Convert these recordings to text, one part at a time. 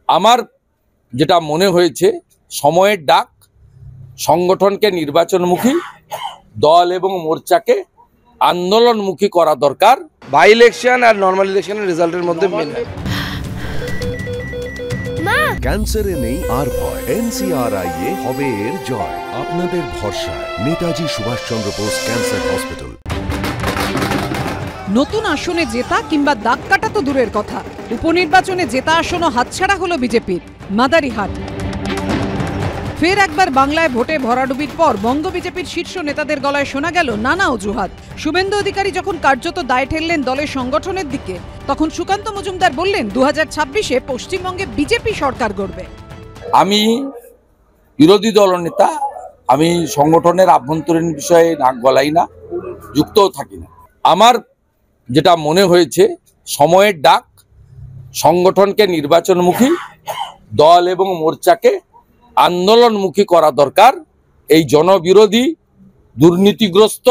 আমার যেটা মনে হয়েছে সময়ের ডাক, সংগঠনকে নির্বাচনমুখী, দল এবং মোর্চাকে আন্দোলনমুখী করা দরকার। বাই ইলেকশন আর নর্মাল ইলেকশনের রেজাল্টের মধ্যে মিল। ক্যান্সারে নেই আর ভয়, NCRI হবে এর জয়। আপনাদের ভরসা নেতাজি সুভাষচন্দ্র বোস ক্যান্সার হসপিটাল। নতুন আসনে জেতা কিংবা দাগ কাটা তো দূরের কথা, উপনির্বাচনে জেতা আসনও হাতছাড়া হলো বিজেপির। মাদারিহাট ফের একবার বাংলায় ভোটে ভরাডুবির পর বঙ্গ বিজেপির শীর্ষ নেতাদের গলায় শোনা গেল নানা অজুহাত। শুভেন্দু অধিকারী যখন কার্যত দায় ঠেললেন দলের সংগঠনের দিকে, তখন সুকান্ত মজুমদার বললেন 2026-এ পশ্চিমবঙ্গে বিজেপি সরকার গড়বে। আমি বিরোধী দলনেতা, আমি সংগঠনের আভ্যন্তরীণ বিষয়ে নাক গলাই না, যুক্তও থাকি না। আমার যেটা মনে হয়েছে সময়ের ডাক, সংগঠনকে নির্বাচনমুখী, দল এবং মোর্চাকে আন্দোলনমুখী করা দরকার। এই জনবিরোধী, দুর্নীতিগ্রস্ত,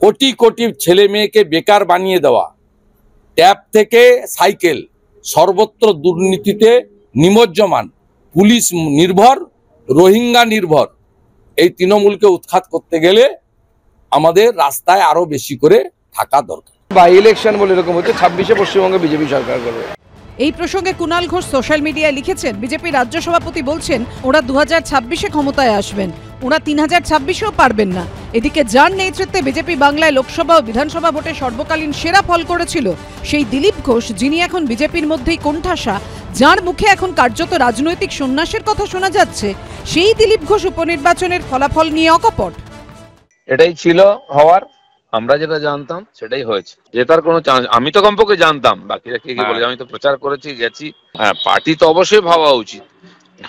কোটি কোটি ছেলে মেয়েকে বেকার বানিয়ে দেওয়া, ট্যাব থেকে সাইকেল, সর্বত্র দুর্নীতিতে নিমজ্জমান, পুলিশ নির্ভর, রোহিঙ্গা নির্ভর এই তৃণমূলকে উৎখাত করতে গেলে আমাদের রাস্তায় আরো বেশি করে থাকা দরকার। বাই ইলেকশন বলে এরকম হচ্ছে, 26-এ পশ্চিমবঙ্গে বিজেপি সরকার করবে। এই প্রসঙ্গে কুণাল ঘোষ সোশ্যাল মিডিয়ায় লিখেছেন, বিজেপি রাজ্য সভাপতি বলছেন ওরা 2026-এ ক্ষমতায় আসবেন, ওরা 3026-এও পারবেন না। এদিকে যার নেতৃত্বে বিজেপি বাংলায় লোকসভা ও বিধানসভা ভোটে সর্বকালীন সেরা ফল করেছিল, সেই দিলীপ ঘোষ, যিনি এখন বিজেপির মধ্যেই কোণঠাসা, যার মুখে এখন কার্যত রাজনৈতিক সন্ন্যাসের কথা শোনা যাচ্ছে, সেই দিলীপ ঘোষ উপনির্বাচনের ফলাফল নিয়ে অকপট। এটাই ছিল হওয়ার, আমরা যেটা জানতাম সেটাই হয়েছে। জেতার কোনো চান্স আমি তো কমপক্ষে জানতাম, বাকিরা কি বলে, আমি তো প্রচার করেছি, গেছি। হ্যাঁ, পার্টি তো অবশ্যই ভাবা উচিত,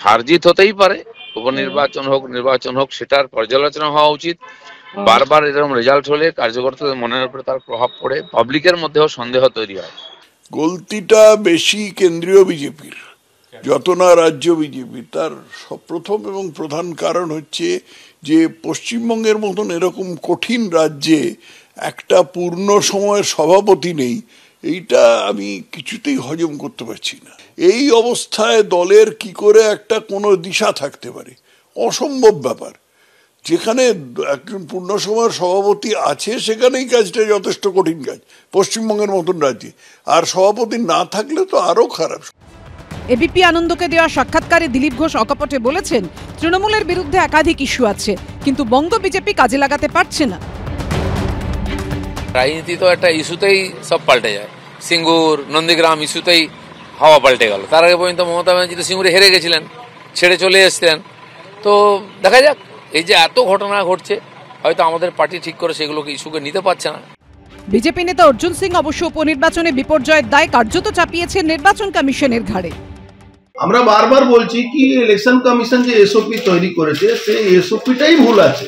হার জিত হতেই পারে, উপনির্বাচন হোক নির্বাচন হোক সেটার পর্যালোচনা হওয়া উচিত। বারবার এরকম রেজাল্ট হলে কার্যকর্তাদের মনের উপরে তার প্রভাব পড়ে, পাবলিকের মধ্যেও সন্দেহ তৈরি হয়। গলতিটা বেশি কেন্দ্রীয় বিজেপির যত না রাজ্য বিজেপির। তার প্রথম এবং প্রধান কারণ হচ্ছে যে পশ্চিমবঙ্গের মতন এরকম কঠিন রাজ্যে একটা পূর্ণ সময়ের সভাপতি নেই। এইটা আমি কিছুতেই হজম করতে পারছি না। এই অবস্থায় দলের কি করে একটা কোনো দিশা থাকতে পারে? অসম্ভব ব্যাপার। যেখানে একজন পূর্ণ সময়ের সভাপতি আছে সেখানেই কাজটা যথেষ্ট কঠিন কাজ পশ্চিমবঙ্গের মতন রাজ্যে, আর সভাপতি না থাকলে তো আরো খারাপ। এবিপি আনন্দকে দেওয়া সাক্ষাৎকারে দিলীপ ঘোষ অকপটে বলেছেন, তৃণমূলের বিরুদ্ধে একাধিক ইস্যু আছে, কিন্তু বঙ্গ বিজেপি কাজে লাগাতে পারছে না। রাজনীতি তো একটা ইস্যুতেই সব পাল্টে যায়। সিঙ্গুর, নন্দীগ্রাম ইস্যুতেই হাওয়া পাল্টে গেল। তার আগে পর্যন্ত মমতা ব্যানার্জি তো সিঙ্গুরে হেরে গেছিলেন, ছেড়ে চলে এসছিলেন। তো দেখা যাক, এই যে এত ঘটনা ঘটছে, হয়তো আমাদের পার্টি ঠিক করে সেগুলোকে ইস্যুকে নিতে পারছে না। বিজেপি নেতা অর্জুন সিং অবশ্য উপনির্বাচনে বিপর্যয়ের দায় কার্যত চাপিয়েছেন নির্বাচন কমিশনের ঘাড়ে। আমরা বারবার বলছি কি ইলেকশন কমিশন যে এসওপি তৈরি করেছে সেই এসওপিটাই ভুল আছে।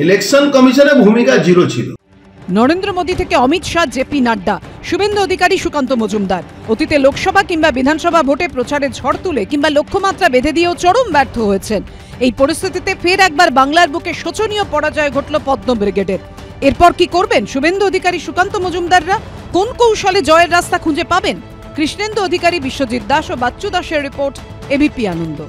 ইলেকশন কমিশনের ভূমিকা জিরো ছিল। নরেন্দ্র মোদী থেকে অমিত শাহ, জেপি নাড্ডা, শুভেন্দু অধিকারী, সুকান্ত মজুমদার অতীতে লোকসভা কিংবা বিধানসভা ভোটে প্রচারে ঝড় তুলে কিংবা লক্ষ্যমাত্রা বেঁধে দিয়েও চরম ব্যর্থ হয়েছেন। এই পরিস্থিতিতে ফের একবার বাংলার বুকে শোচনীয় পরাজয় ঘটল পদ্ম ব্রিগেডের। এরপর কি করবেন শুভেন্দু অধিকারী, সুকান্ত মজুমদাররা? কোন কৌশলে জয়ের রাস্তা খুঁজে পাবেন? কৃষ্ণেন্দু অধিকারী, বিশ্বজিৎ দাস ও বাচ্চু দাসের রিপোর্ট, এবিপি আনন্দ।